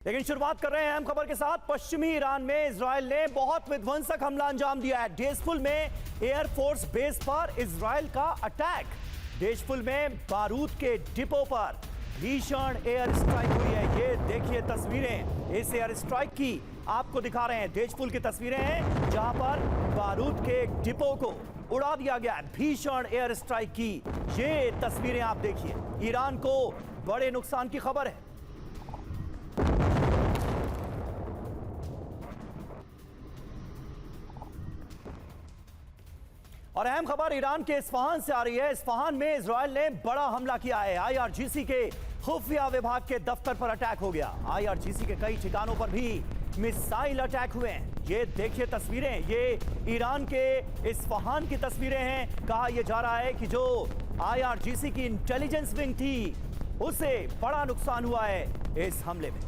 लेकिन शुरुआत कर रहे हैं अहम खबर के साथ। पश्चिमी ईरान में इजराइल ने बहुत विध्वंसक हमला अंजाम दिया है। डेजफुल में एयरफोर्स बेस पर इजराइल का अटैक। डेजफुल में बारूद के डिपो पर भीषण एयर स्ट्राइक हुई है। ये देखिए तस्वीरें इस एयर स्ट्राइक की आपको दिखा रहे हैं। डेजफुल की तस्वीरें हैं जहां पर बारूद के डिपो को उड़ा दिया गया है भीषण एयर स्ट्राइक की ये तस्वीरें आप देखिए। ईरान को बड़े नुकसान की खबर है। और अहम खबर ईरान के इस्फहान से आ रही है। इस्फहान में इजराइल ने बड़ा हमला किया है। आईआरजीसी के खुफिया विभाग के दफ्तर पर अटैक हो गया। आईआरजीसी के कई ठिकानों पर भी मिसाइल अटैक हुए हैं। ये देखिए तस्वीरें, ये ईरान के इस्फहान की तस्वीरें हैं। कहा यह जा रहा है कि जो आईआरजीसी की इंटेलिजेंस विंग थी उसे बड़ा नुकसान हुआ है इस हमले में।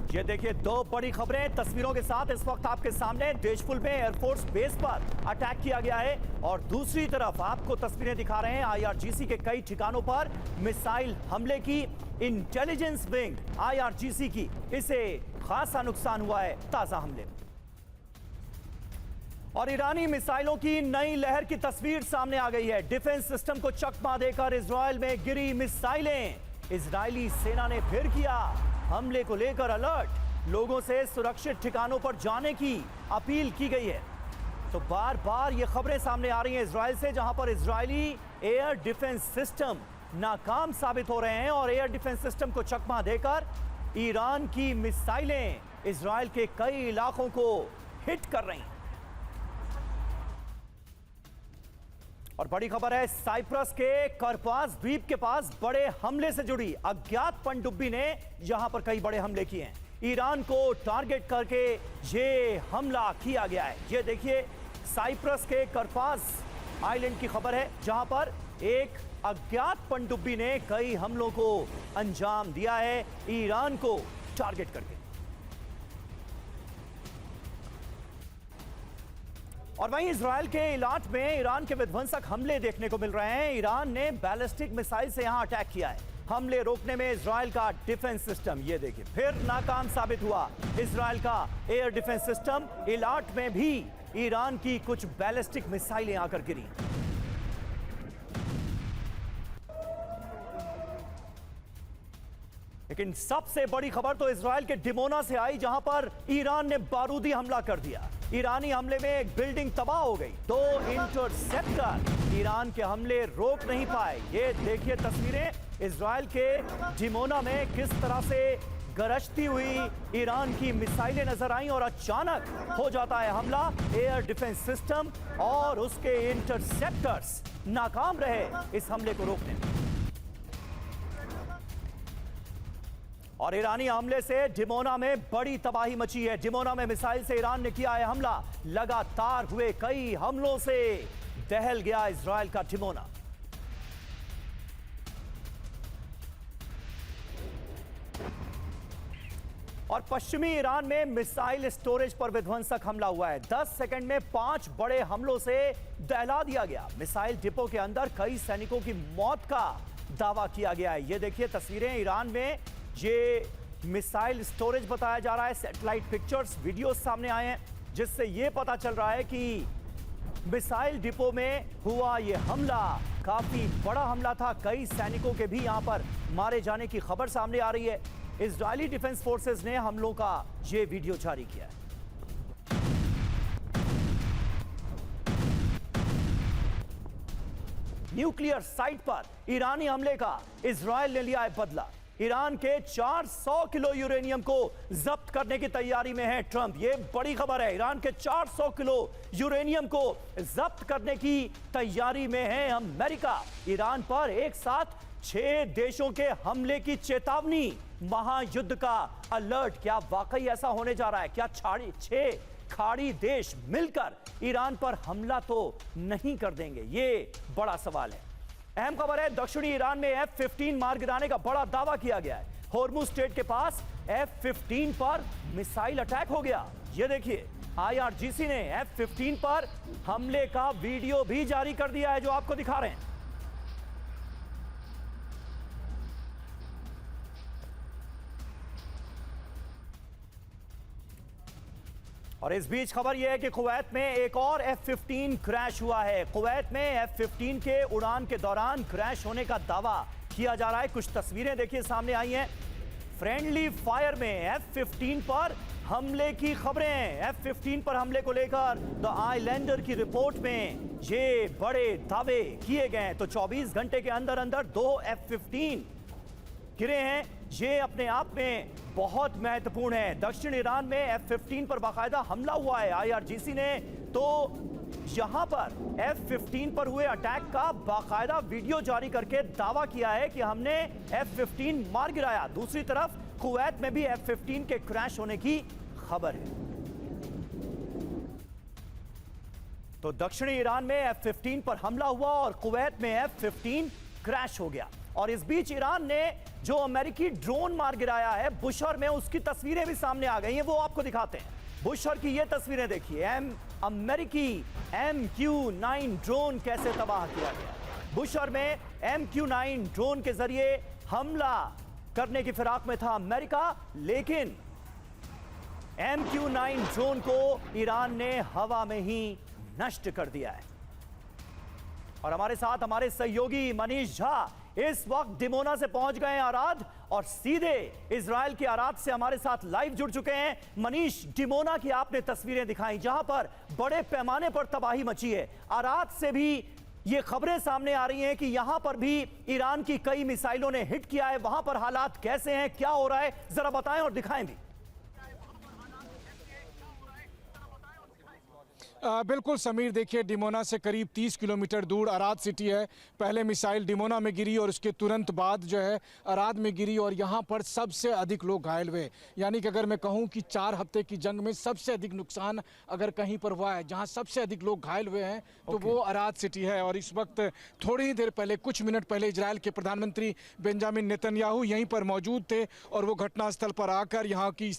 ये देखिए दो बड़ी खबरें तस्वीरों के साथ इस वक्त आपके सामने। डेजफुल में एयरफोर्स बेस पर अटैक किया गया है और दूसरी तरफ आपको तस्वीरें दिखा रहे हैं आईआरजीसी के कई ठिकानों पर मिसाइल हमले की। इंटेलिजेंस विंग आईआरजीसी की इसे खासा नुकसान हुआ है ताजा हमले में। और ईरानी मिसाइलों की नई लहर की तस्वीर सामने आ गई है। डिफेंस सिस्टम को चकमा देकर इजराइल में गिरी मिसाइलें। इजरायली सेना ने फिर किया हमले को लेकर अलर्ट। लोगों से सुरक्षित ठिकानों पर जाने की अपील की गई है। तो बार बार ये खबरें सामने आ रही हैं इजराइल से, जहां पर इजरायली एयर डिफेंस सिस्टम नाकाम साबित हो रहे हैं और एयर डिफेंस सिस्टम को चकमा देकर ईरान की मिसाइलें इजराइल के कई इलाकों को हिट कर रही हैं। और बड़ी खबर है साइप्रस के करपास द्वीप के पास बड़े हमले से जुड़ी अज्ञात पनडुब्बी ने यहां पर कई बड़े हमले किए हैं। ईरान को टारगेट करके ये हमला किया गया है। ये देखिए साइप्रस के करपास आइलैंड की खबर है जहां पर एक अज्ञात पनडुब्बी ने कई हमलों को अंजाम दिया है ईरान को टारगेट करके। और वहीं इजराइल के इलाट में ईरान के विध्वंसक हमले देखने को मिल रहे हैं। ईरान ने बैलिस्टिक मिसाइल से यहां अटैक किया है। हमले रोकने में इजराइल का डिफेंस सिस्टम ये देखिए फिर नाकाम साबित हुआ। इजराइल का एयर डिफेंस सिस्टम इलाट में भी ईरान की कुछ बैलिस्टिक मिसाइलें आकर गिरी। लेकिन सबसे बड़ी खबर तो इजराइल के डिमोना से आई जहां पर ईरान ने बारूदी हमला कर दिया। ईरानी हमले में एक बिल्डिंग तबाह हो गई। 2 इंटरसेप्टर ईरान के हमले रोक नहीं पाए। ये देखिए तस्वीरें इजराइल के डिमोना में किस तरह से गरजती हुई ईरान की मिसाइलें नजर आई और अचानक हो जाता है हमला। एयर डिफेंस सिस्टम और उसके इंटरसेप्टर्स नाकाम रहे इस हमले को रोकने में। और ईरानी हमले से डिमोना में बड़ी तबाही मची है। डिमोना में मिसाइल से ईरान ने किया है हमला। लगातार हुए कई हमलों से दहल गया इजराइल का डिमोना। और पश्चिमी ईरान में मिसाइल स्टोरेज पर विध्वंसक हमला हुआ है। 10 सेकंड में 5 बड़े हमलों से दहला दिया गया। मिसाइल डिपो के अंदर कई सैनिकों की मौत का दावा किया गया है। ये देखिए तस्वीरें ईरान में ये मिसाइल स्टोरेज बताया जा रहा है। सैटेलाइट पिक्चर्स वीडियोस सामने आए हैं जिससे ये पता चल रहा है कि मिसाइल डिपो में हुआ ये हमला काफी बड़ा हमला था। कई सैनिकों के भी यहां पर मारे जाने की खबर सामने आ रही है। इजरायली डिफेंस फोर्सेस ने हमलों का ये वीडियो जारी किया है। न्यूक्लियर साइट पर ईरानी हमले का इजरायल ने लिया है बदला। ईरान के 400 किलो यूरेनियम को जब्त करने की तैयारी में है ट्रंप। ये बड़ी खबर है। ईरान के 400 किलो यूरेनियम को जब्त करने की तैयारी में है अमेरिका। ईरान पर एक साथ 6 देशों के हमले की चेतावनी। महायुद्ध का अलर्ट। क्या वाकई ऐसा होने जा रहा है? क्या 6 खाड़ी देश मिलकर ईरान पर हमला तो नहीं कर देंगे? ये बड़ा सवाल है। अहम खबर है दक्षिणी ईरान में F-15 मार गिराने का बड़ा दावा किया गया है। होर्मुज स्ट्रेट के पास F-15 पर मिसाइल अटैक हो गया। ये देखिए, IRGC ने F-15 पर हमले का वीडियो भी जारी कर दिया है, जो आपको दिखा रहे हैं। और इस बीच खबर यह है कि कुवैत में एक और F-15 क्रैश हुआ है। कुवैत में F-15 के उड़ान के दौरान क्रैश होने का दावा किया जा रहा है। कुछ तस्वीरें देखिए सामने आई हैं। फ्रेंडली फायर में F-15 पर हमले की खबरें हैं। F-15 पर हमले को लेकर द आइलैंडर की रिपोर्ट में ये बड़े दावे किए गए हैं। तो 24 घंटे के अंदर अंदर 2 F-15 गिरे हैं। ये अपने आप में बहुत महत्वपूर्ण है। दक्षिण ईरान में F-15 पर बाकायदा हमला हुआ है IRGC ने, तो यहां पर F-15 पर हुए अटैक का बाकायदा वीडियो जारी करके दावा किया है कि हमने F-15 मार गिराया। दूसरी तरफ कुवैत में भी F-15 के क्रैश होने की खबर है। तो दक्षिणी ईरान में F-15 पर हमला हुआ और कुवैत में F-15 क्रैश हो गया। और इस बीच ईरान ने जो अमेरिकी ड्रोन मार गिराया है बुशहर में, उसकी तस्वीरें भी सामने आ गई हैं, वो आपको दिखाते हैं। बुशहर की ये तस्वीरें देखिए, अमेरिकी MQ-9 ड्रोन कैसे तबाह किया गया। बुशहर में MQ-9 ड्रोन के जरिए हमला करने की फिराक में था अमेरिका, लेकिन MQ-9 ड्रोन को ईरान ने हवा में ही नष्ट कर दिया है। और हमारे साथ हमारे सहयोगी मनीष झा इस वक्त डिमोना से पहुंच गए हैं अराद, और सीधे इजराइल के अराद से हमारे साथ लाइव जुड़ चुके हैं। मनीष, डिमोना की आपने तस्वीरें दिखाई जहां पर बड़े पैमाने पर तबाही मची है। अराद से भी ये खबरें सामने आ रही हैं कि यहां पर भी ईरान की कई मिसाइलों ने हिट किया है। वहां पर हालात कैसे हैं, क्या हो रहा है, जरा बताएं और दिखाएं भी। बिल्कुल समीर, देखिए डिमोना से करीब 30 किलोमीटर दूर अराद सिटी है। पहले मिसाइल डिमोना में गिरी और उसके तुरंत बाद जो है अराद में गिरी, और यहाँ पर सबसे अधिक लोग घायल हुए। यानी कि अगर मैं कहूँ कि 4 हफ्ते की जंग में सबसे अधिक नुकसान अगर कहीं पर हुआ है, जहाँ सबसे अधिक लोग घायल हुए हैं, तो वो अराद सिटी है। और इस वक्त थोड़ी ही देर पहले, कुछ मिनट पहले, इजराइल के प्रधानमंत्री बेंजामिन नेतन्याहू यहीं पर मौजूद थे और वो घटनास्थल पर आकर यहाँ की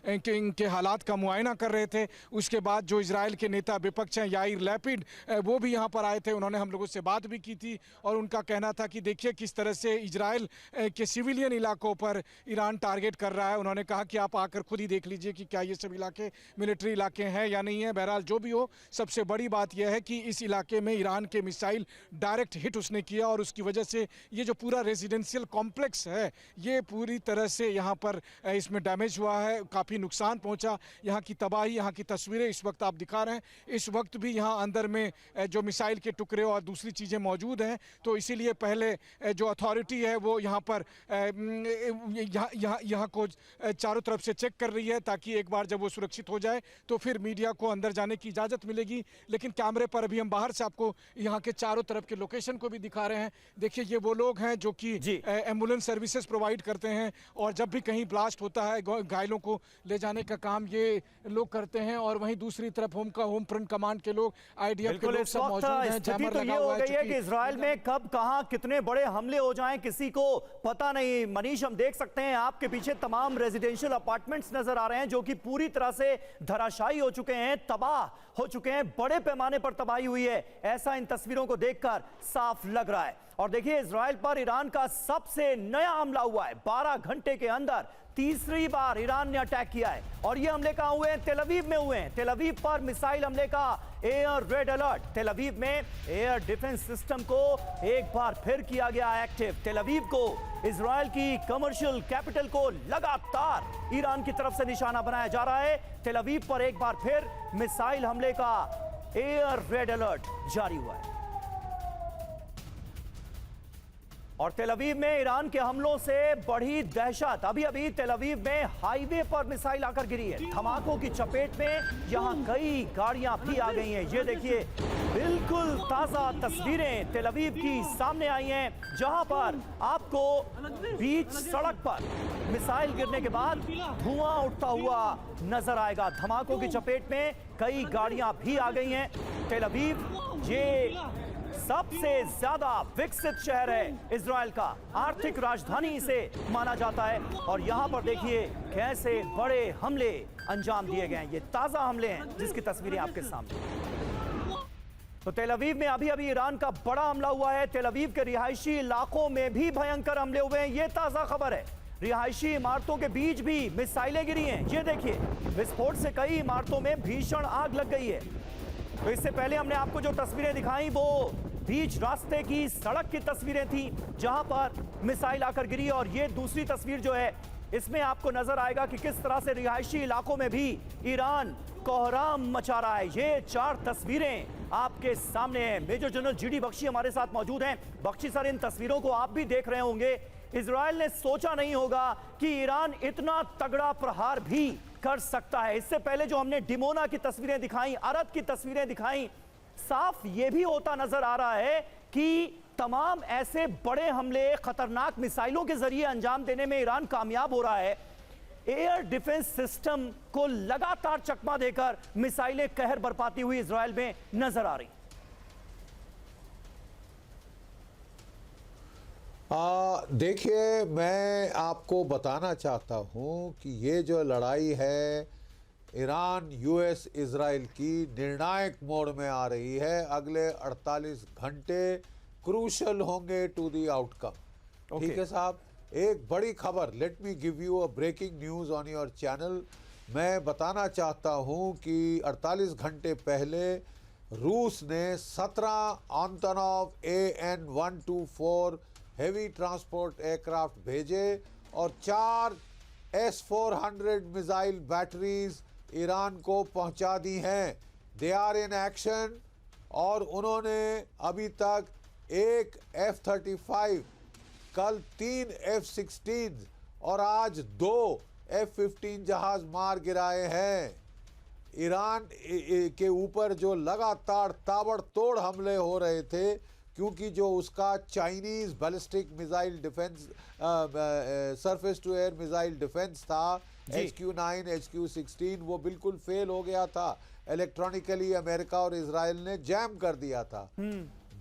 इनके हालात का मुआयना कर रहे थे। उसके बाद जो इजराइल के नेता विपक्ष हैं याइर लैपिड, वो भी यहाँ पर आए थे। उन्होंने हम लोगों से बात भी की थी और उनका कहना था कि देखिए किस तरह से इजराइल के सिविलियन इलाकों पर ईरान टारगेट कर रहा है। उन्होंने कहा कि आप आकर खुद ही देख लीजिए कि क्या ये सब इलाके मिलिट्री इलाके हैं या नहीं है। बहरहाल जो भी हो, सबसे बड़ी बात यह है कि इस इलाके में ईरान के मिसाइल डायरेक्ट हिट उसने किया और उसकी वजह से ये जो पूरा रेजिडेंशियल कॉम्प्लेक्स है ये पूरी तरह से यहाँ पर इसमें डैमेज हुआ है, काफ़ी नुकसान पहुँचा। यहाँ की तबाही, यहाँ की तस्वीरें इस वक्त आप दिखा रहे हैं। इस वक्त भी यहाँ अंदर में जो मिसाइल के टुकड़े और दूसरी चीज़ें मौजूद हैं, तो इसीलिए पहले जो अथॉरिटी है वो यहाँ पर यहाँ को चारों तरफ से चेक कर रही है, ताकि एक बार जब वो सुरक्षित हो जाए तो फिर मीडिया को अंदर जाने की इजाज़त मिलेगी। लेकिन कैमरे पर अभी हम बाहर से आपको यहाँ के चारों तरफ के लोकेशन को भी दिखा रहे हैं। देखिए ये वो लोग हैं जो कि एम्बुलेंस सर्विसेज प्रोवाइड करते हैं, और जब भी कहीं ब्लास्ट होता है घायलों को ले जाने का काम ये लोग करते हैं। और वहीं दूसरी तरफ होम फ्रंट कमांड के लोग, IDF के लोग सब मौजूद हैं। स्थिति तो ये हो गई है कि इजराइल में कब कहां कितने बड़े हमले हो जाएं किसी को पता नहीं। मनीष, हम देख सकते हैं आपके पीछे तमाम रेजिडेंशियल अपार्टमेंट्स नजर आ रहे हैं जो कि पूरी तरह से धराशायी हो चुके हैं, तबाह हो चुके हैं। बड़े पैमाने पर तबाही हुई है, ऐसा इन तस्वीरों को देखकर साफ लग रहा है। और देखिए इजराइल पर ईरान का सबसे नया हमला हुआ है। 12 घंटे के अंदर तीसरी बार ईरान ने अटैक किया है, और ये हमले कहां हुए हैं? तेल अवीव में हुए हैं। तेल अवीव पर मिसाइल हमले का एयर रेड अलर्ट। तेल अवीव में एयर डिफेंस सिस्टम को एक बार फिर किया गया एक्टिव। तेल अवीव को, इजराइल की कमर्शियल कैपिटल को लगातार ईरान की तरफ से निशाना बनाया जा रहा है। तेल अवीव पर एक बार फिर मिसाइल हमले का एयर रेड अलर्ट जारी हुआ है। और तेल अवीव में ईरान के हमलों से बढ़ी दहशत। अभी अभी तेल अवीव में हाईवे पर मिसाइल आकर गिरी है। धमाकों की चपेट में यहां कई गाड़ियां भी आ गई हैं। ये देखिए बिल्कुल ताजा तस्वीरें तेल अवीव की सामने आई हैं, जहां पर आपको बीच सड़क पर मिसाइल गिरने के बाद धुआं उठता हुआ नजर आएगा। धमाकों की चपेट में कई गाड़ियां भी आ गई हैं। तेल अवीव ये सबसे ज्यादा विकसित शहर है इजराइल का, आर्थिक राजधानी इसे माना जाता है। और यहां पर देखिए कैसे बड़े हमले अंजाम दिए गए हैं। ये ताजा हमले हैं जिसकी तस्वीरें आपके सामने। तो तेल अवीव में अभी अभी ईरान का बड़ा हमला हुआ है। तेल अवीव के रिहायशी इलाकों में भी भयंकर हमले हुए हैं, ये ताजा खबर है। रिहायशी इमारतों के बीच भी मिसाइलें गिरी हैं। ये देखिए विस्फोट से कई इमारतों में भीषण आग लग गई है। तो इससे पहले हमने आपको जो तस्वीरें दिखाई वो बीच रास्ते की सड़क की तस्वीरें थी जहां पर मिसाइल आकर गिरी। और ये दूसरी तस्वीर जो है इसमें आपको नजर आएगा कि किस तरह से रिहायशी इलाकों में भी ईरान कोहराम मचा रहा है। ये 4 तस्वीरें आपके सामने हैं। मेजर जनरल जीडी बख्शी हमारे साथ मौजूद हैं। बख्शी सर, इन तस्वीरों को आप भी देख रहे होंगे। इजराइल ने सोचा नहीं होगा कि ईरान इतना तगड़ा प्रहार भी कर सकता है। इससे पहले जो हमने डिमोना की तस्वीरें दिखाई, अरद की तस्वीरें दिखाई, साफ ये भी होता नजर आ रहा है कि तमाम ऐसे बड़े हमले खतरनाक मिसाइलों के जरिए अंजाम देने में ईरान कामयाब हो रहा है। एयर डिफेंस सिस्टम को लगातार चकमा देकर मिसाइलें कहर बरपाती हुई इजराइल में नजर आ रही। देखिए, मैं आपको बताना चाहता हूं कि ये जो लड़ाई है ईरान यूएस इजराइल की निर्णायक मोड़ में आ रही है। अगले 48 घंटे क्रूशल होंगे टू द आउटकम। ठीक है साहब, एक बड़ी खबर, let me give you a breaking news on your channel. मैं बताना चाहता हूं कि 48 घंटे पहले रूस ने 17 Antonov AN-124 heavy transport aircraft भेजे और 4 S-400 मिसाइल बैटरीज ईरान को पहुंचा दी हैं। They are in action. और उन्होंने अभी तक एक F-35, कल 3 F-16 और आज 2 F-15 जहाज मार गिराए हैं। ईरान के ऊपर जो लगातार ताबड़तोड़ हमले हो रहे थे, क्योंकि जो उसका Chinese ballistic missile defence surface to air missile defence था HQ-9 HQ-16, वो बिल्कुल फेल हो गया था। इलेक्ट्रॉनिकली अमेरिका और इजराइल ने जैम कर दिया था।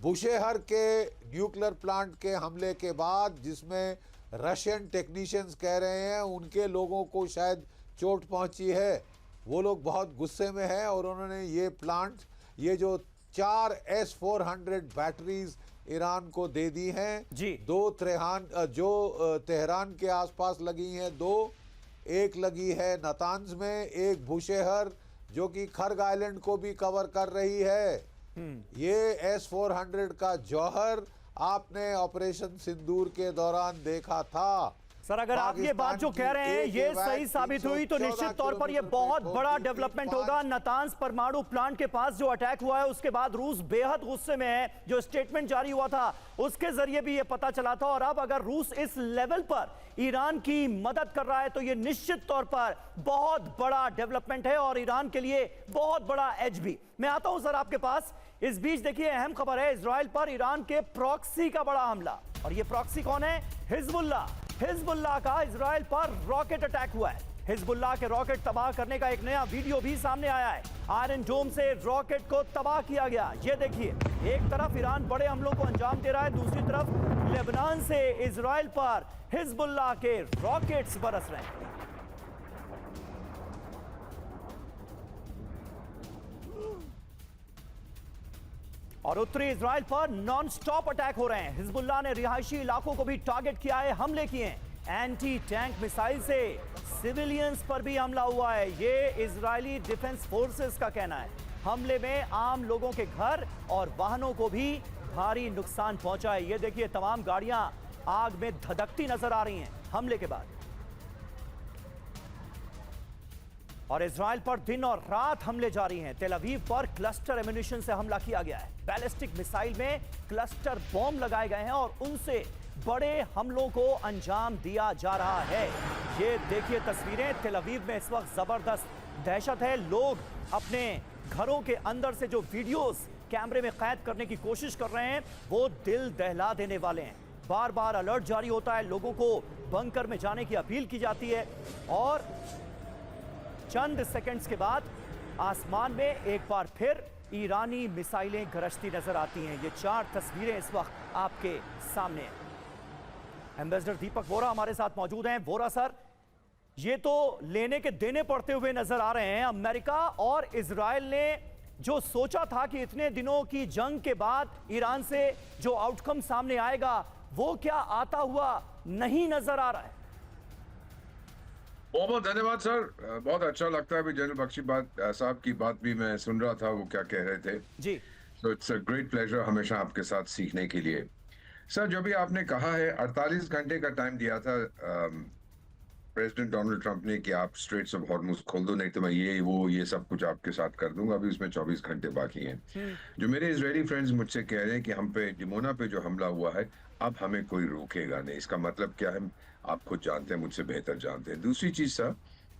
बुशेहर के न्यूक्लियर प्लांट के हमले के बाद, जिसमें रशियन टेक्नीशियंस कह रहे हैं उनके लोगों को शायद चोट पहुंची है, वो लोग बहुत गुस्से में हैं और उन्होंने ये प्लांट, ये जो 4 S-400 बैटरीज ईरान को दे दी हैं। जी 2 तेहरान के आसपास लगी हैं, 2 एक लगी है नतांज में, एक बुशेहर जो कि खर्ग आइलैंड को भी कवर कर रही है। ये S-400 का जौहर आपने ऑपरेशन सिंदूर के दौरान देखा था। सर, अगर आप ये बात जो कह रहे हैं ये सही साबित हुई तो निश्चित तौर पर ये बहुत बड़ा डेवलपमेंट होगा। नातांज परमाणु प्लांट के पास जो अटैक हुआ है उसके बाद रूस बेहद गुस्से में है। जो स्टेटमेंट जारी हुआ था उसके जरिए भी ये पता चला था। और अब अगर रूस इस लेवल पर ईरान की मदद कर रहा है तो ये निश्चित तौर पर बहुत बड़ा डेवलपमेंट है और ईरान के लिए बहुत बड़ा एज भी। मैं आता हूं सर आपके पास। इस बीच देखिए अहम खबर है, इजराइल पर ईरान के प्रॉक्सी का बड़ा हमला। और ये प्रॉक्सी कौन है? हिजबुल्लाह का इजराइल पर रॉकेट अटैक हुआ है। हिजबुल्लाह के रॉकेट तबाह करने का एक नया वीडियो भी सामने आया है। आयरन डोम से रॉकेट को तबाह किया गया। ये देखिए, एक तरफ ईरान बड़े हमलों को अंजाम दे रहा है, दूसरी तरफ लेबनान से इजराइल पर हिजबुल्लाह के रॉकेट्स बरस रहे हैं। और उत्तरी इजराइल पर नॉन स्टॉप अटैक हो रहे हैं। हिजबुल्लाह ने रिहायशी इलाकों को भी टारगेट किया है, हमले किए हैं। एंटी टैंक मिसाइल से सिविलियंस पर भी हमला हुआ है, ये इजरायली डिफेंस फोर्सेस का कहना है। हमले में आम लोगों के घर और वाहनों को भी भारी नुकसान पहुंचा है। ये देखिए, तमाम गाड़ियां आग में धधकती नजर आ रही हैं हमले के बाद। और इजराइल पर दिन और रात हमले जारी हैं। तेल अवीव पर क्लस्टर एम्यूनिशन से हमला किया गया है। बैलिस्टिक मिसाइल में क्लस्टर बॉम्ब लगाए गए हैं और उनसे बड़े हमलों को अंजाम दिया जा रहा है। ये देखिए तस्वीरें, तेल अवीव में इस वक्त जबरदस्त दहशत है। लोग अपने घरों के अंदर से जो वीडियोस कैमरे में कैद करने की कोशिश कर रहे हैं वो दिल दहला देने वाले हैं। बार बार अलर्ट जारी होता है, लोगों को बंकर में जाने की अपील की जाती है और चंद सेकंड्स के बाद आसमान में एक बार फिर ईरानी मिसाइलें गरजती नजर आती हैं। ये 4 तस्वीरें इस वक्त आपके सामने हैं। एम्बेसडर दीपक वोरा हमारे साथ मौजूद हैं। वोरा सर, ये तो लेने के देने पड़ते हुए नजर आ रहे हैं। अमेरिका और इजराइल ने जो सोचा था कि इतने दिनों की जंग के बाद ईरान से जो आउटकम सामने आएगा वो क्या आता हुआ नहीं नजर आ रहा है? बहुत बहुत धन्यवाद सर। बहुत अच्छा लगता है। जनरल बख्शी साहब की बात भी मैं सुन रहा था, वो क्या कह रहे थे जी। So it's a great pleasure हमेशा आपके साथ सीखने के लिए। सर, जो भी आपने कहा है, 48 घंटे का टाइम दिया था प्रेसिडेंट डोनाल्ड ट्रंप ने कि आप स्ट्रेट्स ऑफ हॉर्मुज खोल दो, नहीं तो मैं ये सब कुछ आपके साथ कर दूंगा। अभी उसमें 24 घंटे बाकी हैं। जो मेरे इजरायली फ्रेंड्स मुझसे कह रहे हैं कि हम पे डिमोना पे जो हमला हुआ है, अब हमें कोई रोकेगा नहीं। इसका मतलब क्या है, आप खुद जानते हैं, मुझसे बेहतर जानते हैं। दूसरी चीज सर,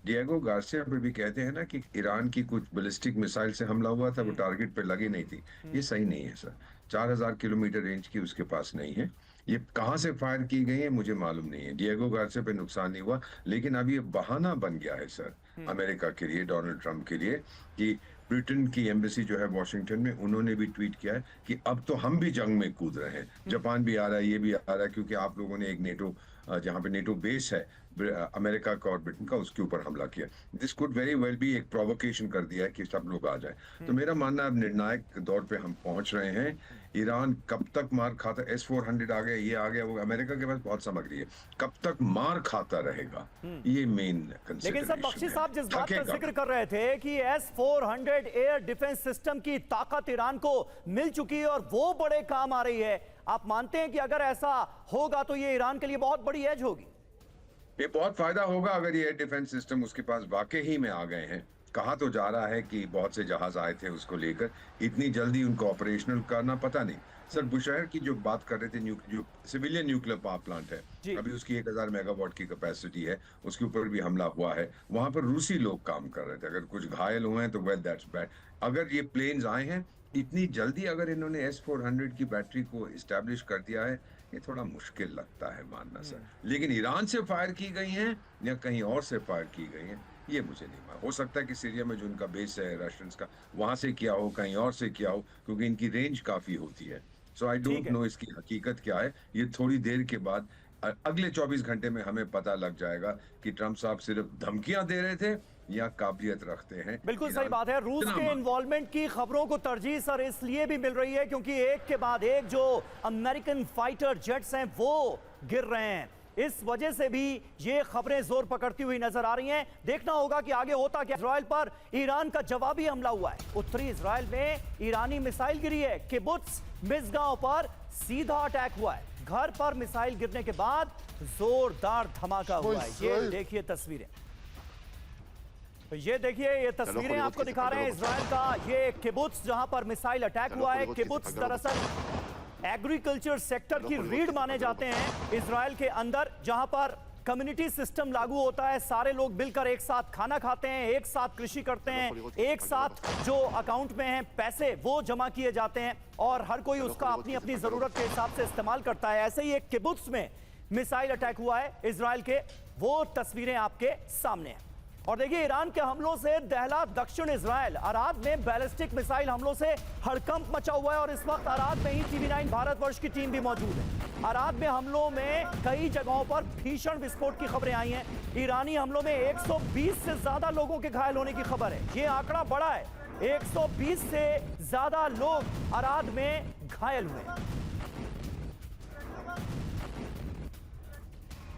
डिएगो गार्सिया पे भी कहते हैं ना कि ईरान की कुछ बैलिस्टिक मिसाइल से हमला हुआ था, वो टारगेट पे लगी नहीं थी। ये सही नहीं है सर। 4000 किलोमीटर रेंज की उसके पास नहीं है। ये कहां से फायर की गई है मुझे मालूम नहीं है। डिएगो गार्सिया पे नुकसान नहीं हुआ, लेकिन अब ये बहाना बन गया है सर अमेरिका के लिए, डोनाल्ड ट्रंप के लिए, कि ब्रिटेन की एम्बेसी जो है वॉशिंगटन में, उन्होंने भी ट्वीट किया है कि अब तो हम भी जंग में कूद रहे हैं। जापान भी आ रहा है, ये भी आ रहा है, क्योंकि आप लोगों ने एक नेटो, जहां पे नेटो बेस है अमेरिका का और ब्रिटेन का, उसके ऊपर हमला किया। दिस कुड वेरी वेल भी एक प्रोवोकेशन कर दिया है कि सब लोग आ जाए। तो मेरा मानना है अब निर्णायक दौर पे हम पहुंच रहे हैं। ईरान कब तक मार खाता, S-400 आ गया, ये आ गया, वो अमेरिका के पास बहुत सामग्री है, कब तक मार खाता रहेगा, ये मेन कंसिडरेशन। लेकिन सर, बख्शी साहब जिस बात का जिक्र कर रहे थे कि S-400 एयर डिफेंस सिस्टम की ताकत ईरान को मिल चुकी है और वो बड़े काम आ रही है, आप मानते हैं कि अगर ऐसा होगा तो ये ईरान के लिए बहुत बड़ी एज होगी? ये बहुत फायदा होगा अगर ये एयर डिफेंस सिस्टम उसके पास वाकई ही में आ गए हैं। कहा तो जा रहा है कि बहुत से जहाज आए थे उसको लेकर, इतनी जल्दी उनको ऑपरेशनल करना पता नहीं। सर, बुशहर की जो बात कर रहे थे, जो सिविलियन न्यूक्लियर पावर प्लांट है, अभी उसकी 1000 मेगावाट की कैपेसिटी है, उसके ऊपर भी हमला हुआ है। वहां पर रूसी लोग काम कर रहे थे। अगर कुछ घायल हुए हैं तो वेल दैट्स बैड। अगर ये प्लेन्स आए हैं इतनी जल्दी, अगर इन्होंने S-400 की बैटरी को इस्टेब्लिश कर दिया है, ये थोड़ा मुश्किल लगता है मानना सर। लेकिन ईरान से फायर की गई हैं या कहीं और से फायर की गई हैं, ये मुझे नहीं मालूम। हो सकता है कि सीरिया में जो उनका बेस है रशियंस का, वहां से किया हो, कहीं और से किया हो, क्योंकि इनकी रेंज काफी होती है। सो आई डोंट नो इसकी हकीकत क्या है। ये थोड़ी देर के बाद, अगले 24 घंटे में हमें पता लग जाएगा कि ट्रंप साहब सिर्फ धमकियां दे रहे थे या काबिलियत रखते हैं। बिल्कुल सही बात है। रूस के इन्वॉल्वमेंट की खबरों को तरजीह सर इसलिए भी मिल रही है क्योंकि एक के बाद एक जो अमेरिकन फाइटर जेट्स हैं वो गिर रहे हैं। इस वजह से भी ये खबरें जोर पकड़ती हुई नजर आ रही हैं। देखना होगा कि आगे होता क्या। इजराइल पर ईरान का जवाबी हमला हुआ है। उत्तरी इजराइल में ईरानी मिसाइल गिरी है। किबुत्स मिज़गांव पर सीधा अटैक हुआ है। घर पर मिसाइल गिरने के बाद जोरदार धमाका हुआ है। ये देखिए तस्वीरें, ये देखिए ये तस्वीरें आपको दिखा रहे हैं इजराइल का ये किबुत्स जहां पर मिसाइल अटैक हुआ है। किबुत्स दरअसल एग्रीकल्चर सेक्टर की रीढ़ माने जाते हैं इजराइल के अंदर, जहां पर कम्युनिटी सिस्टम लागू होता है। सारे लोग मिलकर एक साथ खाना खाते हैं, एक साथ कृषि करते हैं, एक साथ जो अकाउंट में हैं पैसे वो जमा किए जाते हैं और हर कोई उसका अपनी अपनी जरूरत के हिसाब से इस्तेमाल करता है। ऐसे ही एक किबुत्स में मिसाइल अटैक हुआ है इजराइल के, वो तस्वीरें आपके सामने हैं। और देखिए ईरान के हमलों से दहला दक्षिण इजराइल। अराद में बैलिस्टिक मिसाइल हमलों से हड़कंप मचा हुआ है और इस वक्त अराद में ही TV9 भारतवर्ष की टीम भी मौजूद है। अराद में हमलों में कई जगहों पर भीषण विस्फोट की खबरें आई हैं। ईरानी हमलों में 120 से ज्यादा लोगों के घायल होने की खबर है। ये आंकड़ा बड़ा है, 120 से ज्यादा लोग अराद में घायल हुए।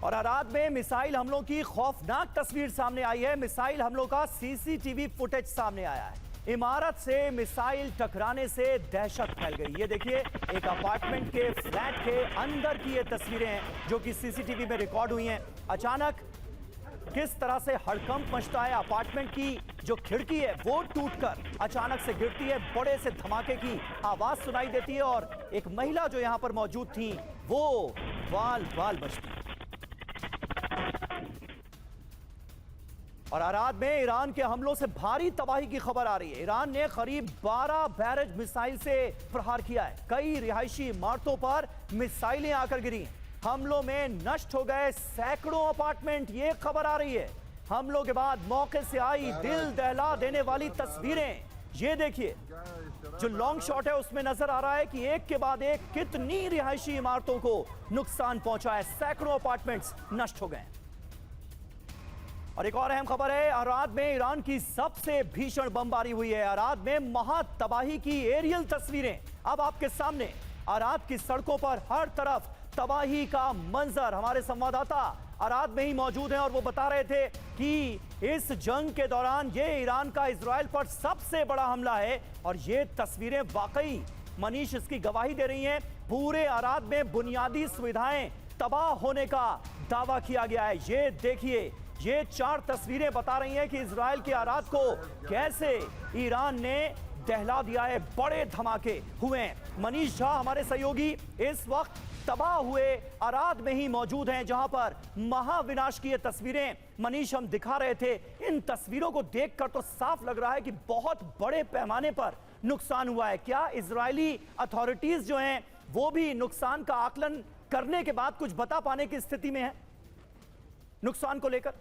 और अराद में मिसाइल हमलों की खौफनाक तस्वीर सामने आई है। मिसाइल हमलों का CCTV फुटेज सामने आया है। इमारत से मिसाइल टकराने से दहशत फैल गई। ये देखिए एक अपार्टमेंट के फ्लैट के अंदर की ये तस्वीरें हैं जो कि CCTV में रिकॉर्ड हुई हैं। अचानक किस तरह से हड़कंप मचता है। अपार्टमेंट की जो खिड़की है वो टूटकर अचानक से गिरती है। बड़े से धमाके की आवाज सुनाई देती है और एक महिला जो यहां पर मौजूद थी वो वाल वाल बचती है। और अराद में ईरान के हमलों से भारी तबाही की खबर आ रही है। ईरान ने करीब 12 बैरज मिसाइल से प्रहार किया है। कई रिहायशी इमारतों पर मिसाइलें आकर गिरी। हमलों में नष्ट हो गए सैकड़ों अपार्टमेंट, ये खबर आ रही है। हमलों के बाद मौके से आई दिल दहला देने वाली तस्वीरें, ये देखिए। जो लॉन्ग शॉट है उसमें नजर आ रहा है कि एक के बाद एक कितनी रिहायशी इमारतों को नुकसान पहुंचा है। सैकड़ों अपार्टमेंट्स नष्ट हो गए। और एक और अहम खबर है, अराद में ईरान की सबसे भीषण बमबारी हुई है। अराद में महा तबाही की एरियल तस्वीरें अब आपके सामने। अराद की सड़कों पर हर तरफ तबाही का मंजर। हमारे संवाददाता अराद में ही मौजूद हैं और वो बता रहे थे कि इस जंग के दौरान ये ईरान का इजराइल पर सबसे बड़ा हमला है। और ये तस्वीरें वाकई मनीष इसकी गवाही दे रही हैं। पूरे अराद में बुनियादी सुविधाएं तबाह होने का दावा किया गया है। ये देखिए, ये 4 तस्वीरें बता रही हैं कि इजराइल के अराद को कैसे ईरान ने दहला दिया है। बड़े धमाके हुए हैं। मनीष झा हमारे सहयोगी इस वक्त तबाह हुए अराद में ही मौजूद हैं, जहां पर महाविनाश की ये तस्वीरें मनीष हम दिखा रहे थे। इन तस्वीरों को देखकर तो साफ लग रहा है कि बहुत बड़े पैमाने पर नुकसान हुआ है। क्या इजरायली अथॉरिटीज जो हैं वो भी नुकसान का आकलन करने के बाद कुछ बता पाने की स्थिति में है नुकसान को लेकर?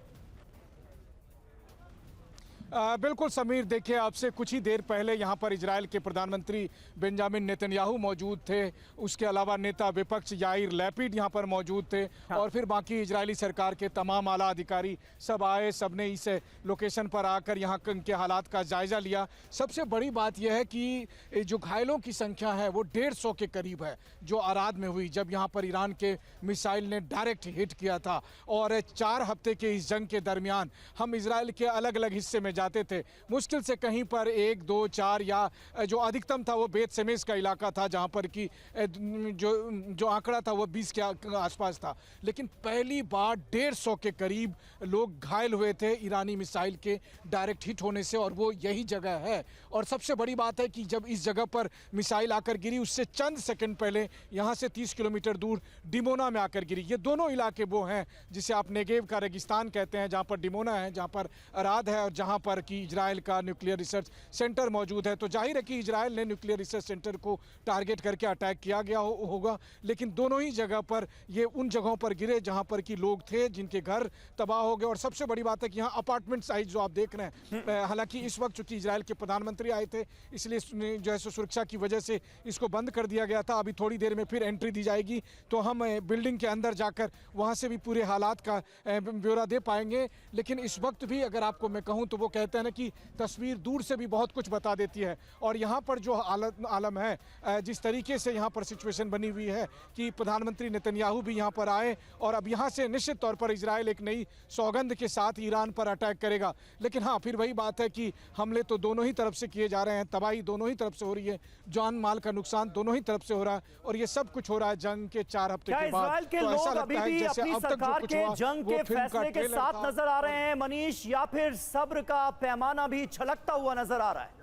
बिल्कुल समीर, देखिए आपसे कुछ ही देर पहले यहाँ पर इजराइल के प्रधानमंत्री बेंजामिन नेतन्याहू मौजूद थे। उसके अलावा नेता विपक्ष याइर लैपिड यहाँ पर मौजूद थे। और फिर बाकी इजरायली सरकार के तमाम आला अधिकारी सब आए, सबने इस लोकेशन पर आकर यहाँ के हालात का जायजा लिया। सबसे बड़ी बात यह है कि जो घायलों की संख्या है वो 150 के करीब है, जो अराद में हुई जब यहाँ पर ईरान के मिसाइल ने डायरेक्ट हिट किया था। और 4 हफ्ते के इस जंग के दरमियान हम इजराइल के अलग अलग हिस्से में जाते थे, मुश्किल से कहीं पर 1, 2, 4 या जो अधिकतम था वो बेत सेमेस का इलाका था, जहां पर कि जो आंकड़ा था वो 20 के आसपास था। लेकिन पहली बार 150 के करीब लोग घायल हुए थे ईरानी मिसाइल के डायरेक्ट हिट होने से, और वो यही जगह है। और सबसे बड़ी बात है कि जब इस जगह पर मिसाइल आकर गिरी उससे चंद सेकंड पहले यहाँ से 30 किलोमीटर दूर डिमोना में आकर गिरी। ये दोनों इलाके वो हैं जिसे आप नेगेव का रेगिस्तान कहते हैं, जहाँ पर डिमोना है, जहाँ पर अराद है और जहाँ पर कि इजराइल का न्यूक्लियर रिसर्च सेंटर मौजूद है। तो जाहिर है कि इजराइल ने न्यूक्लियर रिसर्च सेंटर को टारगेट करके अटैक किया गया होगा। लेकिन दोनों ही जगह पर ये उन जगहों पर गिरे जहां पर कि लोग थे जिनके घर तबाह हो गए। और सबसे बड़ी बात है कि यहाँ अपार्टमेंट साइज जो आप देख रहे हैं, हालांकि इस वक्त चूंकि इजराइल के प्रधानमंत्री आए थे इसलिए जो है सुरक्षा की वजह से इसको बंद कर दिया गया था। अभी थोड़ी देर में फिर एंट्री दी जाएगी तो हम बिल्डिंग के अंदर जाकर वहाँ से भी पूरे हालात का ब्यौरा दे पाएंगे। लेकिन इस वक्त भी अगर आपको मैं कहूँ तो वो कहते हैं ना कि तस्वीर दूर से भी बहुत कुछ बता देती है। और यहाँ पर जो आलम है, जिस तरीके से यहाँ पर सिचुएशन बनी हुई है कि प्रधानमंत्री नेतन्याहू भी यहाँ पर आए और अब यहाँ से निश्चित तौर पर इजराइल एक नई सौगंध के साथ ईरान पर अटैक करेगा। लेकिन हाँ, फिर वही बात है कि हमले तो दोनों ही तरफ से किए जा रहे हैं, तबाही दोनों ही तरफ से हो रही है, जान माल का नुकसान दोनों ही तरफ से हो रहा है। और ये सब कुछ हो रहा है जंग के 4 हफ्ते के बाद। इजराइल के लोग अभी भी अपनी सरकार के जंग के फैसले के साथ नजर आ रहे हैं मनीष, या फिर सब्र का पैमाना भी छलकता हुआ नजर आ रहा है,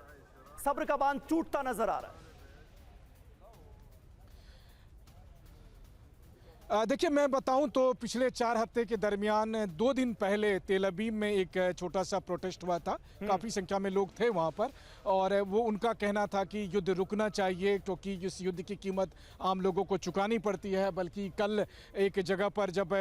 सब्र का बांध टूटता नजर आ रहा है? देखिए मैं बताऊं तो पिछले 4 हफ्ते के दरमियान 2 दिन पहले तेल अवीव में एक छोटा सा प्रोटेस्ट हुआ था। काफ़ी संख्या में लोग थे वहां पर और वो उनका कहना था कि युद्ध रुकना चाहिए क्योंकि इस युद्ध की कीमत आम लोगों को चुकानी पड़ती है। बल्कि कल एक जगह पर जब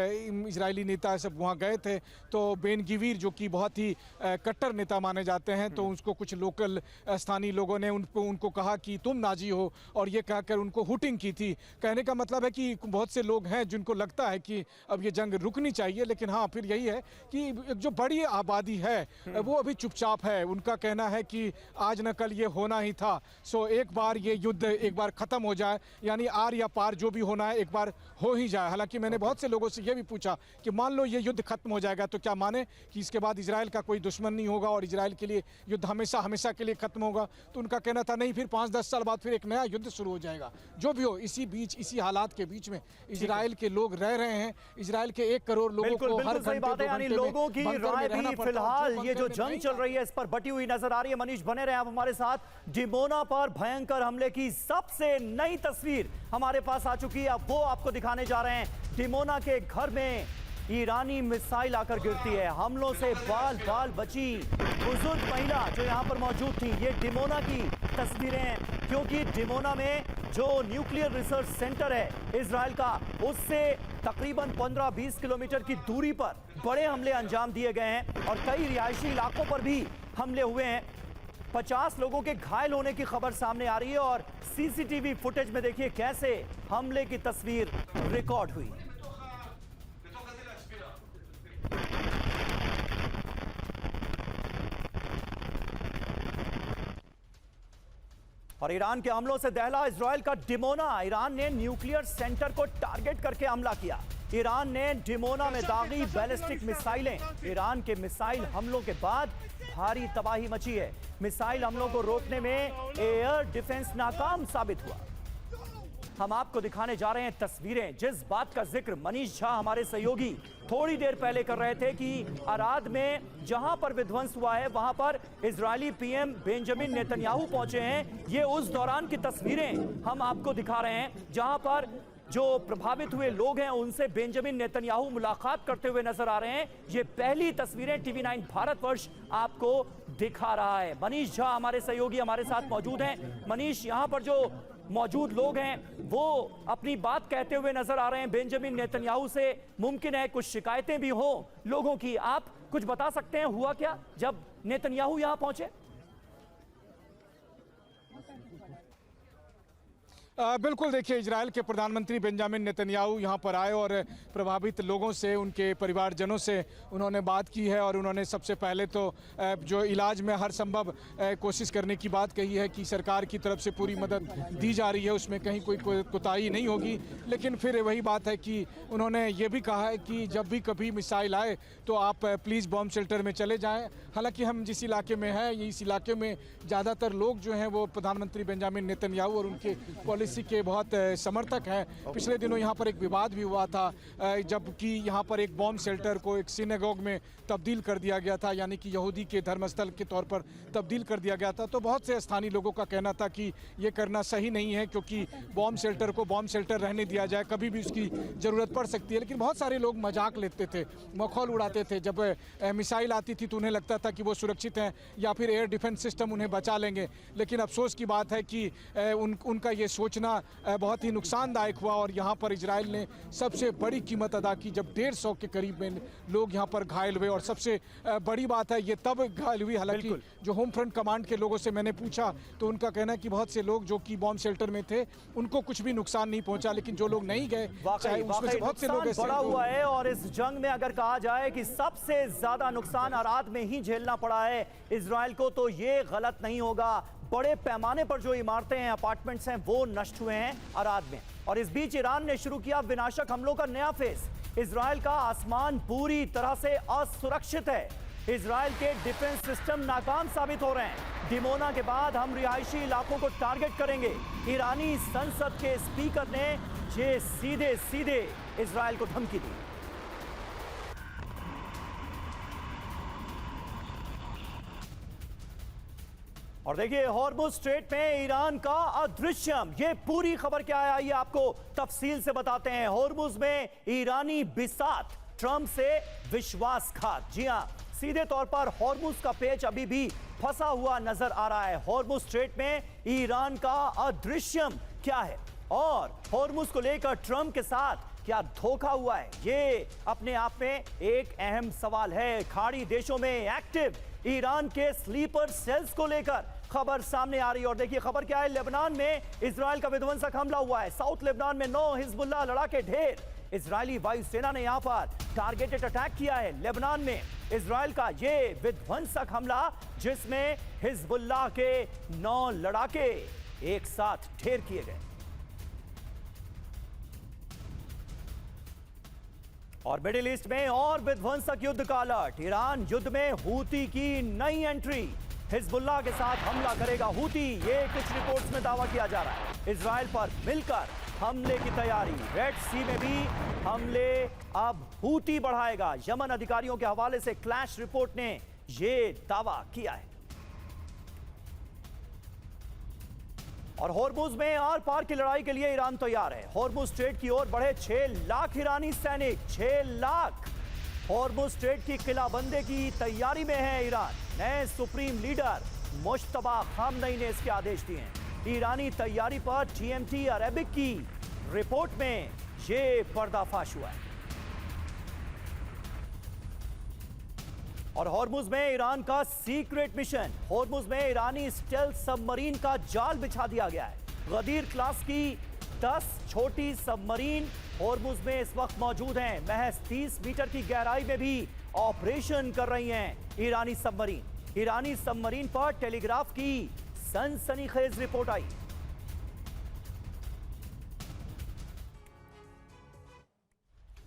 इजरायली नेता सब वहाँ गए थे तो बेन गिवीर जो कि बहुत ही कट्टर नेता माने जाते हैं, तो उसको कुछ लोकल स्थानीय लोगों ने उनको कहा कि तुम नाजी हो, और ये कहकर उनको हुटिंग की थी। कहने का मतलब है कि बहुत से लोग हैं जिनको लगता है कि अब ये जंग रुकनी चाहिए। लेकिन हाँ, फिर यही है कि जो बड़ी आबादी है वो अभी चुपचाप है। उनका कहना है कि आज न कल ये होना ही था, सो एक बार ये युद्ध एक बार खत्म हो जाए, यानी आर या पार जो भी होना है एक बार हो ही जाए। हालांकि मैंने बहुत से लोगों से ये भी पूछा कि मान लो ये युद्ध खत्म हो जाएगा तो क्या माने कि इसके बाद इजराइल का कोई दुश्मन नहीं होगा और इजराइल के लिए युद्ध हमेशा हमेशा के लिए खत्म होगा? तो उनका कहना था नहीं, फिर 5-10 साल बाद फिर एक नया युद्ध शुरू हो जाएगा। जो भी हो, इसी बीच इसी हालात के बीच में इजराइल के लोग रह रहे हैं। इजराइल के 1 करोड़ लोगों को हर सही बात है, यानी लोगों की राय भी फिलहाल ये जो जंग चल रही है इस पर बटी हुई नजर आ रही है। मनीष बने रहे आप हमारे साथ। डिमोना पर भयंकर हमले की सबसे नई तस्वीर हमारे पास आ चुकी है, अब वो आपको दिखाने जा रहे हैं। डिमोना के घर में ईरानी मिसाइल आकर गिरती है, हमलों से बाल बाल बची बुजुर्ग महिला जो यहां पर मौजूद थी। ये डिमोना की तस्वीरें हैं, क्योंकि डिमोना में जो न्यूक्लियर रिसर्च सेंटर है इजराइल का, उससे तकरीबन 15-20 किलोमीटर की दूरी पर बड़े हमले अंजाम दिए गए हैं और कई रिहायशी इलाकों पर भी हमले हुए हैं। 50 लोगों के घायल होने की खबर सामने आ रही है और सीसीटीवी फुटेज में देखिए कैसे हमले की तस्वीर रिकॉर्ड हुई। और ईरान के हमलों से दहला इजराइल का डिमोना। ईरान ने न्यूक्लियर सेंटर को टारगेट करके हमला किया। ईरान ने डिमोना में दागी बैलिस्टिक मिसाइलें। ईरान के मिसाइल हमलों के बाद भारी तबाही मची है। मिसाइल हमलों को रोकने में एयर डिफेंस नाकाम साबित हुआ। हम आपको दिखाने जा रहे हैं तस्वीरें, जिस बात का जिक्र मनीष झा हमारे सहयोगी थोड़ी देर पहले कर रहे थे कि अराद में जहां पर विध्वंस हुआ है वहां पर इजरायली पीएम बेंजामिन नेतन्याहू पहुंचे हैं। ये उस दौरान की तस्वीरें हम आपको दिखा रहे हैं जहां पर जो प्रभावित हुए लोग हैं उनसे बेंजामिन नेतन्याहू मुलाकात करते हुए नजर आ रहे हैं। ये पहली तस्वीरें टीवी 9 भारतवर्ष आपको दिखा रहा है। मनीष झा हमारे सहयोगी हमारे साथ मौजूद हैं। मनीष, यहां पर जो मौजूद लोग हैं वो अपनी बात कहते हुए नजर आ रहे हैं बेंजामिन नेतन्याहू से। मुमकिन है कुछ शिकायतें भी हो लोगों की। आप कुछ बता सकते हैं हुआ क्या जब नेतन्याहू यहां पहुंचे? बिल्कुल, देखिए, इजराइल के प्रधानमंत्री बेंजामिन नेतन्याहू यहाँ पर आए और प्रभावित लोगों से, उनके परिवारजनों से उन्होंने बात की है और उन्होंने सबसे पहले तो जो इलाज में हर संभव कोशिश करने की बात कही है कि सरकार की तरफ से पूरी मदद दी जा रही है, उसमें कहीं कोई कोताही नहीं होगी। लेकिन फिर वही बात है कि उन्होंने ये भी कहा है कि जब भी कभी मिसाइल आए तो आप प्लीज़ बॉम्ब शेल्टर में चले जाएँ। हालांकि हम जिस इलाके में हैं, इस इलाके में ज़्यादातर लोग जो हैं वो प्रधानमंत्री बेंजामिन नेतन्याहू और उनके पॉलिसी के बहुत समर्थक हैं। पिछले दिनों यहाँ पर एक विवाद भी हुआ था जबकि यहाँ पर एक बॉम्ब शेल्टर को एक सिनेगोग में तब्दील कर दिया गया था, यानी कि यहूदी के धर्मस्थल के तौर पर तब्दील कर दिया गया था। तो बहुत से स्थानीय लोगों का कहना था कि ये करना सही नहीं है क्योंकि बॉम्ब शेल्टर को बॉम्ब शेल्टर रहने दिया जाए, कभी भी उसकी ज़रूरत पड़ सकती है। लेकिन बहुत सारे लोग मजाक लेते थे, मखौल उड़ाते थे। जब मिसाइल आती थी तो उन्हें लगता था कि वो सुरक्षित हैं या फिर एयर डिफेंस सिस्टम उन्हें बचा लेंगे। लेकिन अफसोस की बात है कि उनका ये सोचना बहुत ही नुकसानदायक हुआ और यहाँ पर इजराइल ने सबसे बड़ी कीमत अदा की जब 150 के करीब में लोग यहाँ पर घायल हुए। और सबसे बड़ी बात है ये तब घायल हुई, हालांकि जो होम फ्रंट कमांड के लोगों से मैंने पूछा तो उनका कहना है कि बहुत से लोग जो कि बॉम्ब शेल्टर में थे उनको कुछ भी नुकसान नहीं पहुंचा, लेकिन जो लोग नहीं गए उसमें से बहुत से लोग ऐसे बड़ा हुआ है। और इस जंग में अगर कहा जाए कि सबसे ज्यादा नुकसान अराद में ही झेलना पड़ा है इजराइल को, तो ये गलत नहीं होगा। बड़े पैमाने पर जो इमारतें हैं, अपार्टमेंट्स हैं, वो नष्ट हुए हैं अराद में। और इस बीच ईरान ने शुरू किया विनाशक हमलों का नया फेज। इजराइल का आसमान पूरी तरह से असुरक्षित है। इजराइल के डिफेंस सिस्टम नाकाम साबित हो रहे हैं। डिमोना के बाद हम रिहायशी इलाकों को टारगेट करेंगे। ईरानी संसद के स्पीकर ने ये सीधे सीधे इजराइल को धमकी दी। और देखिए, हॉर्मुज स्ट्रेट में ईरान का अदृश्यम। ये पूरी खबर क्या है आइए आपको तफसील से बताते हैं। हॉर्मुज में ईरानी बिसात, ट्रंप से विश्वासघात। जी हां, सीधे तौर पर हॉर्मुज का पेच अभी भी फंसा हुआ नजर आ रहा है। हॉर्मुज स्ट्रेट में ईरान का अदृश्यम क्या है और हॉर्मुज को लेकर ट्रंप के साथ क्या धोखा हुआ है, ये अपने आप में एक अहम सवाल है। खाड़ी देशों में एक्टिव ईरान के स्लीपर सेल्स को लेकर खबर सामने आ रही है। और देखिए खबर क्या है, लेबनान में इजराइल का विध्वंसक हमला हुआ है। साउथ लेबनान में 9 हिजबुल्लाह लड़ाके ढेर। इजरायली वायुसेना ने यहां पर टारगेटेड अटैक किया है लेबनान में। इजराइल का ये विध्वंसक हमला जिसमें हिजबुल्लाह के 9 लड़ाके एक साथ ढेर किए गए। और मिडिल ईस्ट में और विध्वंसक युद्ध का अलर्ट। ईरान युद्ध में हूती की नई एंट्री। हिजबुल्लाह के साथ हमला करेगा हूती, ये कुछ रिपोर्ट्स में दावा किया जा रहा है। इजराइल पर मिलकर हमले की तैयारी। रेड सी में भी हमले अब हूती बढ़ाएगा। यमन अधिकारियों के हवाले से क्लैश रिपोर्ट ने यह दावा किया है। और हॉर्मुज में आर पार की लड़ाई के लिए ईरान तैयार है। हॉर्मुज स्ट्रेट की ओर बढ़े 6 लाख ईरानी सैनिक। 6 लाख हॉर्मुज स्ट्रेट की किलाबंदी की तैयारी में है ईरान। नए सुप्रीम लीडर मुश्तबा खामनई ने इसके आदेश दिए हैं। ईरानी तैयारी पर TMT अरेबिक की रिपोर्ट में यह पर्दाफाश हुआ है। और हॉर्मुज में ईरान का सीक्रेट मिशन। हॉर्मुज में ईरानी स्टेल्थ सबमरीन का जाल बिछा दिया गया है। गदीर क्लास की 10 छोटी सबमरीन हॉर्मुज में इस वक्त मौजूद हैं। महज 30 मीटर की गहराई में भी ऑपरेशन कर रही हैं ईरानी सबमरीन। ईरानी सबमरीन पर टेलीग्राफ की सनसनीखेज रिपोर्ट आई।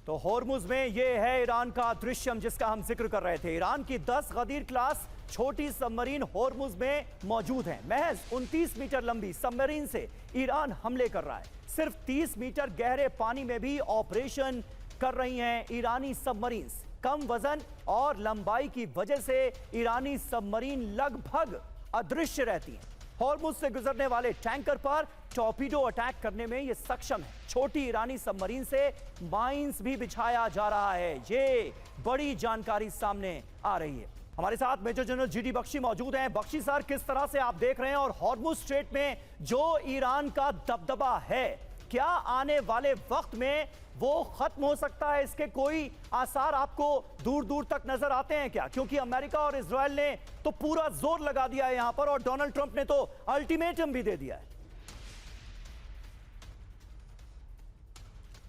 तो हॉर्मुज में यह है ईरान का दृश्यम जिसका हम जिक्र कर रहे थे। ईरान की 10 गदीर क्लास छोटी सबमरीन हॉर्मुज में मौजूद हैं। महज 29 मीटर लंबी सबमरीन से ईरान हमले कर रहा है। सिर्फ 30 मीटर गहरे पानी में भी ऑपरेशन कर रही हैं ईरानी सबमरीन्स। कम वजन और लंबाई की वजह से ईरानी सबमरीन लगभग अदृश्य रहती हैं। हॉर्मुज से गुजरने वाले टैंकर पर टॉर्पीडो अटैक करने में यह सक्षम है। छोटी ईरानी सबमरीन से माइंस भी बिछाया जा रहा है। ये बड़ी जानकारी सामने आ रही है। हमारे साथ मेजर जनरल जीडी बख्शी मौजूद हैं। बख्शी सर, किस तरह से आप देख रहे हैं और हॉर्मुज स्ट्रेट में जो ईरान का दबदबा है, क्या आने वाले वक्त में वो खत्म हो सकता है? इसके कोई आसार आपको दूर दूर तक नजर आते हैं क्या? क्योंकि अमेरिका और इजराइल ने तो पूरा जोर लगा दिया है यहां पर और डोनाल्ड ट्रंप ने तो अल्टीमेटम भी दे दिया है।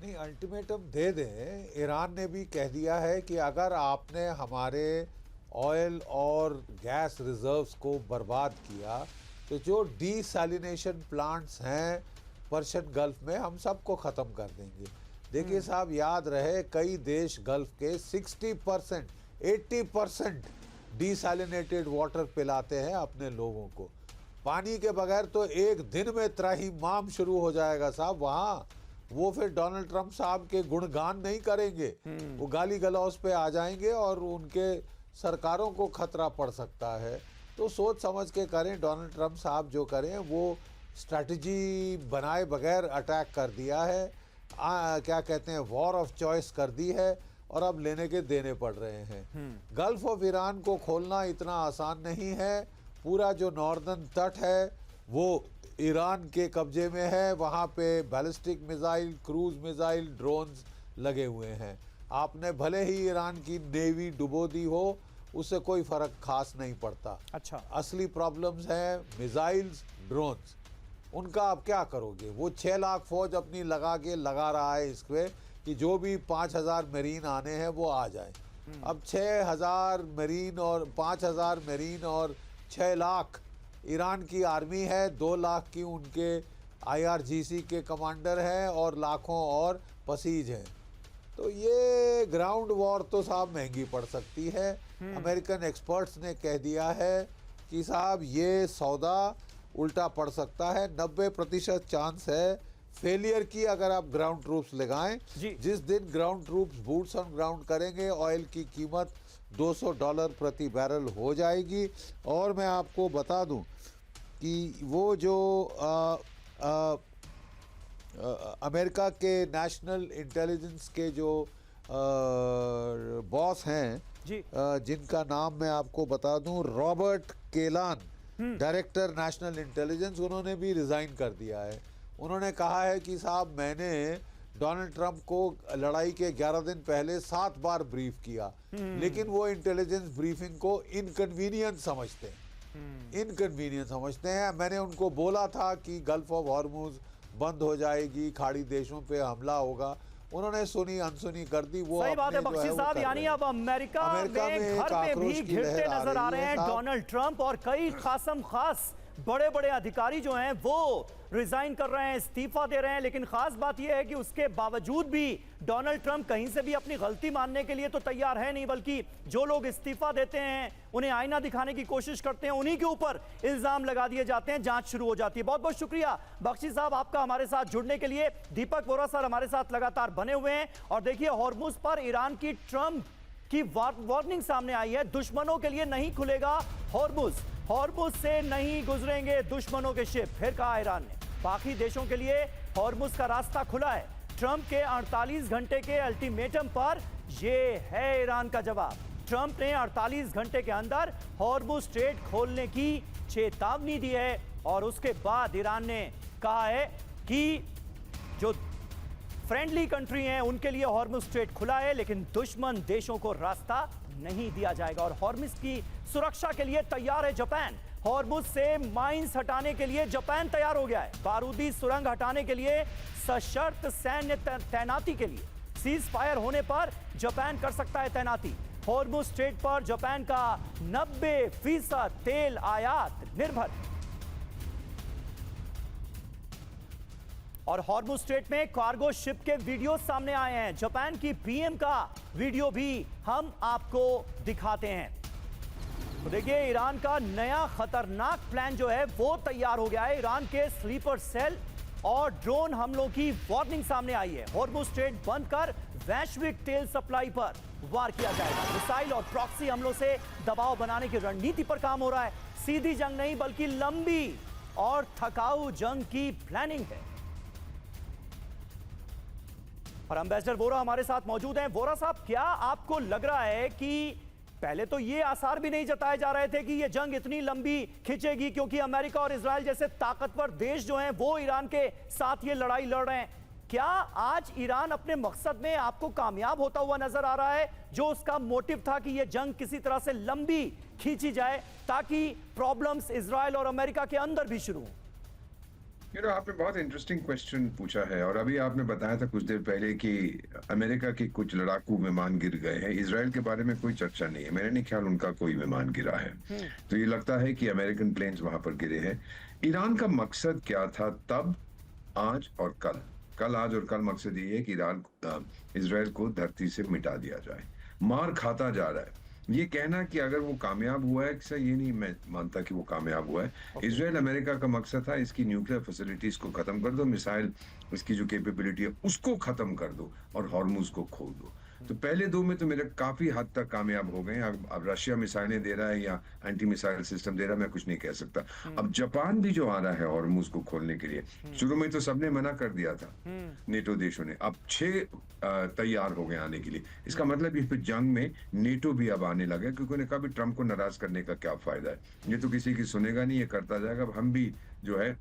नहीं, अल्टीमेटम दे दें। ईरान ने भी कह दिया है कि अगर आपने हमारे ऑयल और गैस रिजर्व्स को बर्बाद किया तो जो डीसैलिनेशन प्लांट्स हैं पर्शियन गल्फ में, हम सबको ख़त्म कर देंगे। देखिए साहब, याद रहे कई देश गल्फ के 60%, 80% डीसैलिनेटेड वाटर पिलाते हैं अपने लोगों को। पानी के बगैर तो एक दिन में त्राहिमाम शुरू हो जाएगा साहब वहाँ। वो फिर डोनाल्ड ट्रंप साहब के गुणगान नहीं करेंगे, वो गाली गलौज पे आ जाएंगे और उनके सरकारों को खतरा पड़ सकता है। तो सोच समझ के करें। डोनाल्ड ट्रंप साहब जो करें वो स्ट्रैटेजी बनाए बगैर अटैक कर दिया है। क्या कहते हैं, वॉर ऑफ चॉइस कर दी है और अब लेने के देने पड़ रहे हैं। गल्फ ऑफ ईरान को खोलना इतना आसान नहीं है। पूरा जो नॉर्दर्न तट है वो ईरान के कब्जे में है। वहाँ पे ballistic missile, cruise missile, drones लगे हुए हैं। आपने भले ही ईरान की नेवी डुबो दी हो, उससे कोई फ़र्क खास नहीं पड़ता। अच्छा, असली प्रॉब्लम्स हैं मिसाइल्स, ड्रोन्स। उनका आप क्या करोगे? वो 6 लाख फौज अपनी लगा रहा है इस पे कि जो भी 5,000 मरीन आने हैं वो आ जाए। अब 6,000 मरीन और 5,000 मरीन और 6 लाख ईरान की आर्मी है। 2 लाख की उनके IRGC के कमांडर हैं और लाखों और पसीज हैं। तो ये ग्राउंड वॉर तो साहब महंगी पड़ सकती है। अमेरिकन एक्सपर्ट्स ने कह दिया है कि साहब ये सौदा उल्टा पड़ सकता है। 90% चांस है फेलियर की अगर आप ग्राउंड ट्रूप्स लगाएं। जिस दिन ground troops boots on ground करेंगे, ऑयल की कीमत $200 प्रति बैरल हो जाएगी। और मैं आपको बता दूं कि वो जो अमेरिका के नेशनल इंटेलिजेंस के जो बॉस हैं, जिनका नाम मैं आपको बता दूं, रॉबर्ट केलान, डायरेक्टर नेशनल इंटेलिजेंस, उन्होंने भी रिज़ाइन कर दिया है। उन्होंने कहा है कि साहब मैंने डोनाल्ड ट्रंप को लड़ाई के 11 दिन पहले 7 बार ब्रीफ किया, लेकिन वो इंटेलिजेंस ब्रीफिंग को इनकन्वीनियंट समझते हैं। इनकन्वीनियंट समझते हैं। मैंने उनको बोला था कि गल्फ ऑफ हॉर्मुज बंद हो जाएगी, खाड़ी देशों पे हमला होगा। उन्होंने सुनी अनसुनी कर दी। वो सही बात है बख्शी साहब, यानी अब अमेरिका में घर पे भी घिरते नजर आ रहे हैं डोनाल्ड ट्रंप और कई खास बड़े बड़े अधिकारी जो हैं वो रिजाइन कर रहे हैं, इस्तीफा दे रहे हैं। लेकिन खास बात यह है कि उसके बावजूद भी डोनाल्ड ट्रंप कहीं से भी अपनी गलती मानने के लिए तो तैयार है नहीं, बल्कि जो लोग इस्तीफा देते हैं उन्हें आईना दिखाने की कोशिश करते हैं, उन्हीं के ऊपर इल्जाम लगा दिए जाते हैं, जांच शुरू हो जाती है। बहुत बहुत शुक्रिया बख्शी साहब आपका हमारे साथ जुड़ने के लिए। दीपक वोरा सर हमारे साथ लगातार बने हुए हैं। और देखिए, हॉर्मुज पर ईरान की ट्रंप की वार्निंग सामने आई है। दुश्मनों के लिए नहीं खुलेगा हॉर्मुज, हॉर्मुज से नहीं गुजरेंगे दुश्मनों के शिप। फिर कहा ईरान ने बाकी देशों के लिए हॉर्मुज का रास्ता खुला है। ट्रंप के 48 घंटे के अल्टीमेटम पर यह है ईरान का जवाब। ट्रंप ने 48 घंटे के अंदर हॉर्मुज स्ट्रेट खोलने की चेतावनी दी है और उसके बाद ईरान ने कहा है कि जो फ्रेंडली कंट्री हैं, उनके लिए हॉर्मुज स्ट्रेट खुला है, लेकिन दुश्मन देशों को रास्ता नहीं दिया जाएगा। और हॉर्मुज की सुरक्षा के लिए तैयार है जापान। हॉर्मुज से माइंस हटाने के लिए जापान तैयार हो गया है। बारूदी सुरंग हटाने के लिए सशर्त सैन्य तैनाती के लिए सीज फायर होने पर जापान कर सकता है तैनाती। हॉर्मुज स्ट्रेट पर जापान का 90% तेल आयात निर्भर। और हॉर्मुज स्ट्रेट में कार्गो शिप के वीडियो सामने आए हैं। जापान की पीएम का वीडियो भी हम आपको दिखाते हैं। तो देखिए, ईरान का नया खतरनाक प्लान जो है वो तैयार हो गया है। ईरान के स्लीपर सेल और ड्रोन हमलों की वार्निंग सामने आई है। हॉर्मुज स्ट्रेट बंद कर वैश्विक तेल सप्लाई पर वार किया जाएगा। मिसाइल और प्रॉक्सी हमलों से दबाव बनाने की रणनीति पर काम हो रहा है। सीधी जंग नहीं, बल्कि लंबी और थकाऊ जंग की प्लानिंग है। और एम्बेसडर वोरा हमारे साथ मौजूद हैं। वोरा साहब, क्या आपको लग रहा है कि पहले तो ये आसार भी नहीं जताए जा रहे थे कि ये जंग इतनी लंबी खिंचेगी, क्योंकि अमेरिका और इजराइल जैसे ताकतवर देश जो हैं वो ईरान के साथ ये लड़ाई लड़ रहे हैं। क्या आज ईरान अपने मकसद में आपको कामयाब होता हुआ नजर आ रहा है, जो उसका मोटिव था कि ये जंग किसी तरह से लंबी खींची जाए ताकि प्रॉब्लम्स इजराइल और अमेरिका के अंदर भी शुरू हों? आपने बहुत इंटरेस्टिंग क्वेश्चन पूछा है। और अभी आपने बताया था कुछ देर पहले कि अमेरिका के कुछ लड़ाकू विमान गिर गए हैं। इजराइल के बारे में कोई चर्चा नहीं है, मेरे नहीं ख्याल उनका कोई विमान गिरा है। तो ये लगता है कि अमेरिकन प्लेन्स वहां पर गिरे हैं। ईरान का मकसद क्या था तब, आज और कल? आज और कल मकसद ये है कि इजराइल को धरती से मिटा दिया जाए। मार खाता जा रहा है। ये कहना कि अगर वो कामयाब हुआ है, सर ये नहीं मैं मानता कि वो कामयाब हुआ है। इजराइल अमेरिका का मकसद था इसकी न्यूक्लियर फैसिलिटीज को खत्म कर दो, मिसाइल इसकी जो कैपेबिलिटी है उसको खत्म कर दो और हॉर्मुज को खोल दो। तो पहले दो में तो मेरे काफी हद तक कामयाब हो गए। अब रशिया मिसाइलें दे रहा है या एंटी मिसाइल सिस्टम दे रहा है, मैं कुछ नहीं कह सकता। अब जापान भी जो आ रहा है हॉर्मुज को खोलने के लिए, शुरू में तो सबने मना कर दिया था नेटो देशों ने, अब 6 तैयार हो गए आने के लिए। इसका मतलब ये जंग में नेटो भी अब आने लगे, क्योंकि उन्हें कहा भी ट्रंप को नाराज करने का क्या फायदा है, ये तो किसी की सुनेगा नहीं, ये करता जाएगा। अब हम भी जो है,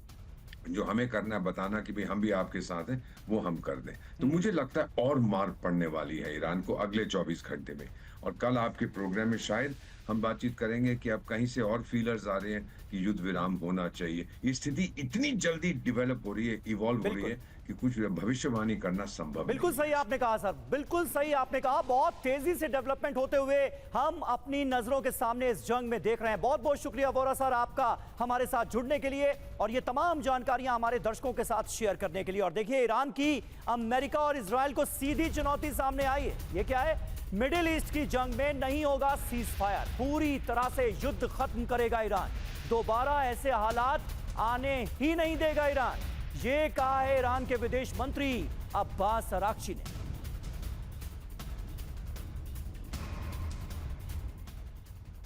जो हमें करना है बताना कि भाई हम भी आपके साथ हैं, वो हम कर दें। तो मुझे लगता है और मार पड़ने वाली है ईरान को अगले 24 घंटे में। और कल आपके प्रोग्राम में शायद हम बातचीत करेंगे कि अब कहीं से और फीलर्स आ रहे हैं कि युद्ध विराम होना चाहिए। ये स्थिति इतनी जल्दी डेवलप हो रही है, इवॉल्व हो रही है कि कुछ भविष्यवाणी करना संभव बिल्कुल नहीं। सही आपने कहा सर, बिल्कुल सही आपने कहा। बहुत तेजी से डेवलपमेंट होते हुए हम अपनी नजरों के सामने इस जंग में देख रहे हैं। बहुत बहुत शुक्रिया वोरा सर आपका हमारे साथ जुड़ने के लिए और ये तमाम जानकारियां हमारे दर्शकों के साथ शेयर करने के लिए। और देखिए, ईरान की अमेरिका और इजराइल को सीधी चुनौती सामने आई है। ये क्या है? मिडिल ईस्ट की जंग में नहीं होगा सीज फायर, पूरी तरह से युद्ध खत्म करेगा ईरान। दोबारा ऐसे हालात आने ही नहीं देगा ईरान। ये कहा है ईरान के विदेश मंत्री अब्बास अराक्ची ने।